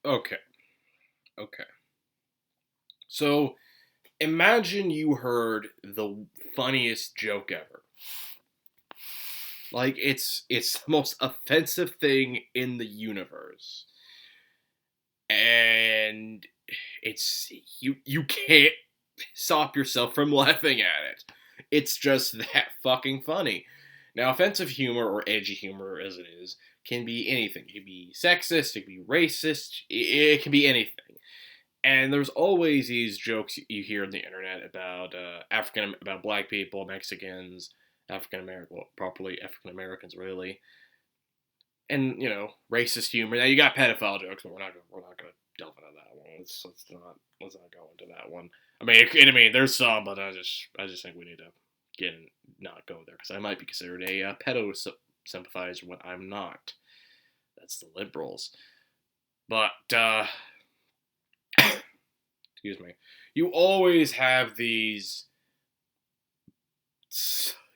Okay. Okay. So imagine you heard the funniest joke ever. Like it's the most offensive thing in the universe. And it's you can't stop yourself from laughing at it. It's just that fucking funny. Now, offensive humor or edgy humor, as it is, can be anything. It can be sexist, it can be racist, it can be anything. And there's always these jokes you hear on the internet about about black people, Mexicans, African American, well, properly African Americans, really, and racist humor. Now you got pedophile jokes, but we're not gonna delve into that one. Let's not go into that one. I mean, there's some, but I just think we need to get not go there because I might be considered a pedo sympathizer when I'm not. That's the liberals. But excuse me. You always have these.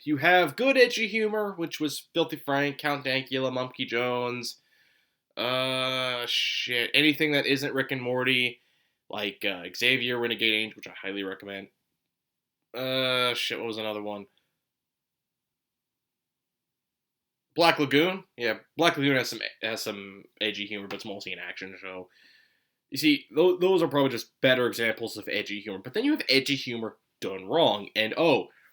You have good edgy humor, which was Filthy Frank, Count Dankula, Monkey Jones. Shit. Anything that isn't Rick and Morty, like Xavier, Renegade Angel, which I highly recommend. Shit. What was another one? Black Lagoon. Yeah, Black Lagoon has some edgy humor, but it's mostly an action show. You see, those are probably just better examples of edgy humor. But then you have edgy humor done wrong. And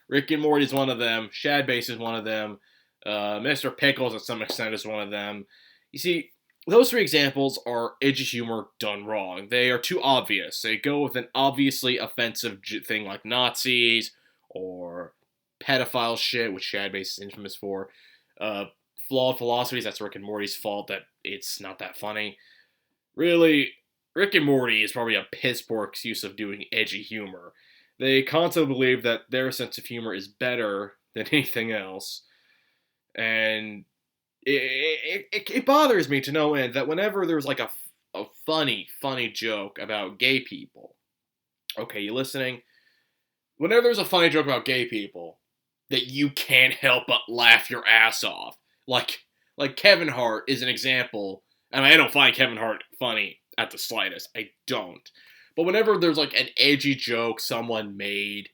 Rick and Morty is one of them. Shadbase is one of them. Mr. Pickles, at some extent, is one of them. You see, those three examples are edgy humor done wrong. They are too obvious. They go with an obviously offensive thing like Nazis or pedophile shit, which Shadbase is infamous for. Uh, Flawed philosophies, that's Rick and Morty's fault that it's not that funny. Really, Rick and Morty is probably a piss poor excuse of doing edgy humor. They constantly believe that their sense of humor is better than anything else, and it bothers me to no end that whenever there's like a funny joke about gay people, okay, you listening? Whenever there's a funny joke about gay people, that you can't help but laugh your ass off, like Kevin Hart is an example. I mean, I don't find Kevin Hart funny at the slightest. I don't. But whenever there's like an edgy joke someone made,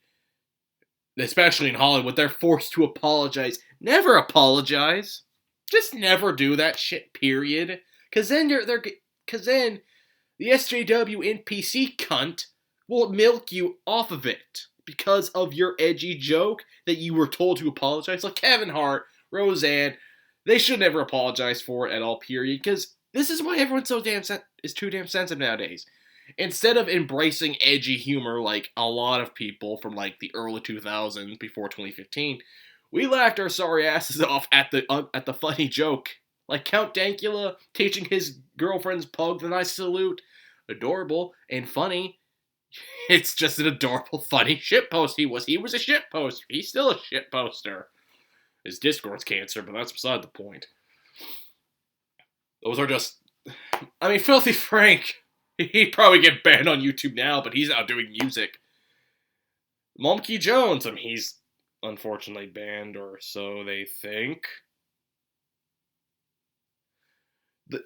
especially in Hollywood, they're forced to apologize. Never apologize. Just never do that shit. Period. Because then the SJW NPC cunt will milk you off of it because of your edgy joke that you were told to apologize. Like Kevin Hart, Roseanne, they should never apologize for it at all. Period. Because this is why everyone's is too damn sensitive nowadays. Instead of embracing edgy humor like a lot of people from like the early 2000s before 2015, we laughed our sorry asses off at the funny joke. Like Count Dankula teaching his girlfriend's pug the nice salute. Adorable and funny. It's just an adorable, funny shitpost he was. He was a shitposter. He's still a shitposter. His Discord's cancer, but that's beside the point. Those are just... I mean, Filthy Frank, he'd probably get banned on YouTube now, but he's out doing music. Monkey Jones, I mean, he's unfortunately banned, or so they think.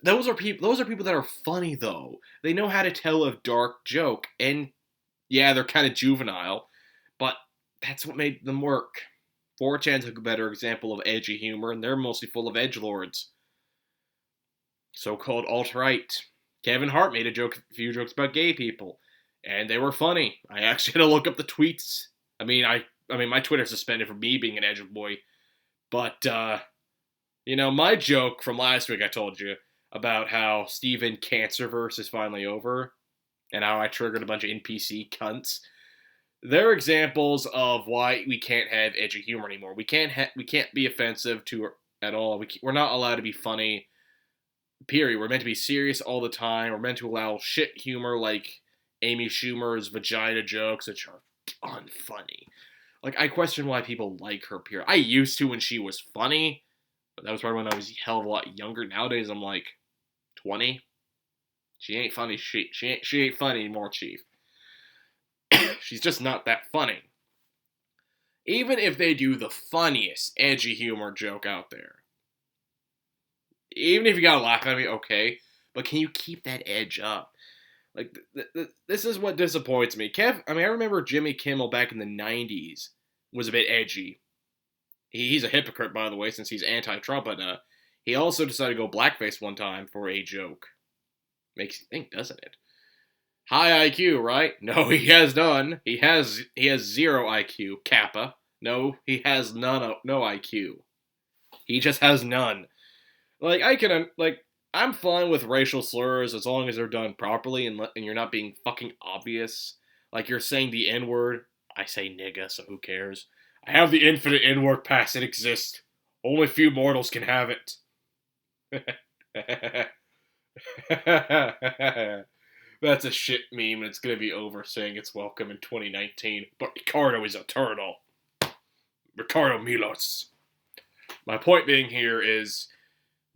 Those are people that are funny, though. They know how to tell a dark joke, and yeah, they're kind of juvenile, but that's what made them work. 4chan's a better example of edgy humor, and they're mostly full of edgelords. So-called alt-right. Kevin Hart made a few jokes about gay people, and they were funny. I actually had to look up the tweets. I mean, my Twitter's suspended for me being an edge boy, but my joke from last week I told you about how Steven Cancerverse is finally over, and how I triggered a bunch of NPC cunts. They're examples of why we can't have edgy humor anymore. We can't be offensive to at all. We're not allowed to be funny. Period. We're meant to be serious all the time. We're meant to allow shit humor like Amy Schumer's vagina jokes, which are unfunny. Like, I question why people like her, period. I used to when she was funny, but that was probably when I was a hell of a lot younger. Nowadays, I'm like 20. She ain't funny. She ain't funny anymore, Chief. She's just not that funny. Even if they do the funniest edgy humor joke out there, even if you gotta laugh at me, okay. but can you keep that edge up? Like, this is what disappoints me. I remember Jimmy Kimmel back in the 90s was a bit edgy. He's a hypocrite, by the way, since he's anti-Trump, but he also decided to go blackface one time for a joke. Makes you think, doesn't it? High IQ, right? No, he has none. He has 0 IQ, Kappa. No, he has no IQ. He just has none. Like, I'm fine with racial slurs as long as they're done properly and you're not being fucking obvious. Like, you're saying the N-word. I say nigga, so who cares? I have the infinite N-word pass. It exists. Only few mortals can have it. That's a shit meme, and it's gonna be over saying it's welcome in 2019. But Ricardo is eternal. Ricardo Milos. My point being here is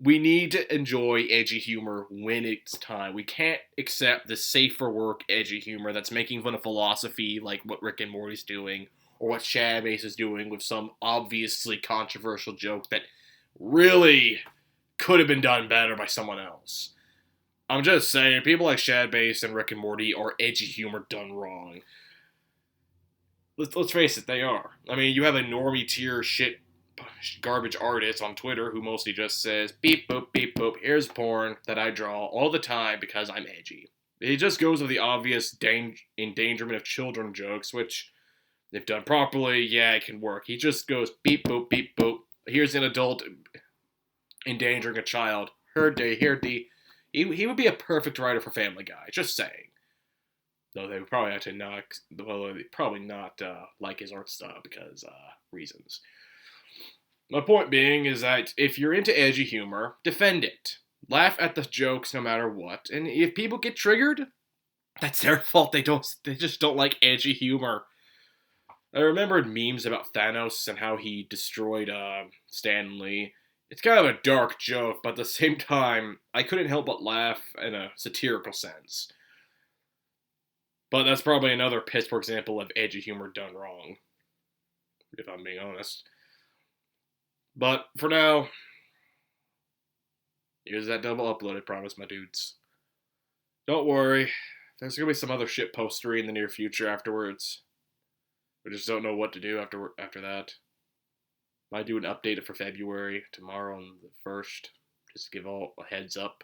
we need to enjoy edgy humor when it's time. We can't accept the safer work edgy humor that's making fun of philosophy like what Rick and Morty's doing, or what Shadbase is doing with some obviously controversial joke that really could have been done better by someone else. I'm just saying, people like Shadbase and Rick and Morty are edgy humor done wrong. Let's face it, they are. I mean, you have a normie tier shit garbage artist on Twitter who mostly just says, beep boop, here's porn that I draw all the time because I'm edgy. He just goes with the obvious endangerment of children jokes, which, if done properly, yeah, it can work. He just goes, beep boop, here's an adult endangering a child. Heard thee. He would be a perfect writer for Family Guy, just saying. Though they would probably have to not, well, they probably not like his art style because reasons. My point being is that if you're into edgy humor, defend it. Laugh at the jokes no matter what. And if people get triggered, that's their fault. They just don't like edgy humor. I remembered memes about Thanos and how he destroyed Stan Lee. It's kind of a dark joke, but at the same time, I couldn't help but laugh in a satirical sense. But that's probably another piss poor example of edgy humor done wrong, if I'm being honest. But for now, here's that double upload, I promise, my dudes. Don't worry, there's going to be some other shit postery in the near future afterwards. We just don't know what to do after that. Might do an update for February tomorrow on the 1st. Just to give all a heads up.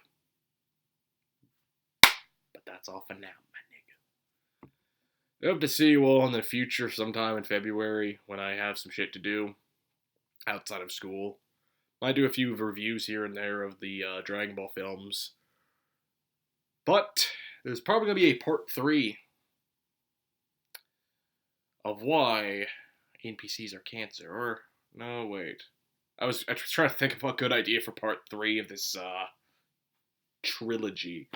But that's all for now, my nigga. I hope to see you all in the future sometime in February when I have some shit to do outside of school. Might do a few reviews here and there of the Dragon Ball films. But there's probably going to be a part 3 of why NPCs are cancer. Or, no, wait. I was trying to think of a good idea for part 3 of this trilogy.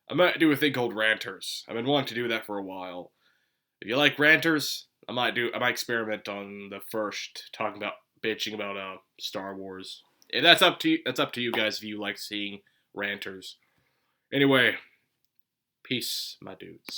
I might do a thing called Ranters. I've been wanting to do that for a while. If you like Ranters, I might experiment on the first, bitching about Star Wars. And that's up to you guys if you like seeing Ranters. Anyway, peace, my dudes.